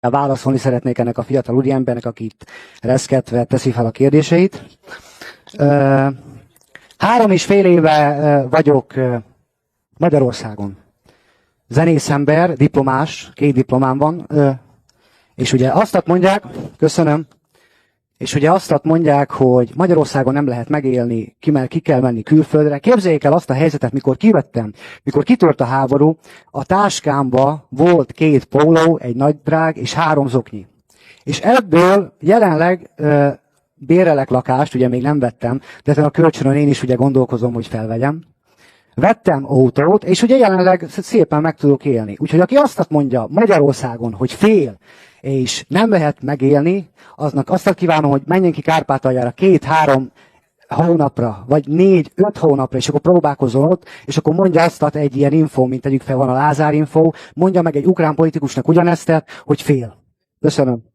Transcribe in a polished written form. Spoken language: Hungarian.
válaszolni szeretnék ennek a fiatal úriembernek, aki itt reszketve teszi fel a kérdéseit. 3,5 éve vagyok Magyarországon. Zenész ember, diplomás, 2 diplomám van, és ugye azt mondják, köszönöm, és ugye azt mondják, hogy Magyarországon nem lehet megélni, ki kell menni külföldre. Képzeljék el azt a helyzetet, mikor kitört a háború, a táskámba volt 2 póló, egy nagydrág és 3 zoknyi. És ebből jelenleg bérelek lakást, ugye még nem vettem, de ezen a kölcsönön én is ugye gondolkozom, hogy felvegyem. Vettem autót, és ugye jelenleg szépen meg tudok élni. Úgyhogy aki azt mondja Magyarországon, hogy fél, és nem lehet megélni, aznak azt kívánom, hogy menjen ki Kárpátaljára 2-3 hónapra, vagy 4-5 hónapra, és akkor próbálkozol ott, és akkor mondja azt egy ilyen info, mint tegyük fel van a Lázár info, mondja meg egy ukrán politikusnak ugyanezt, hogy fél. Köszönöm.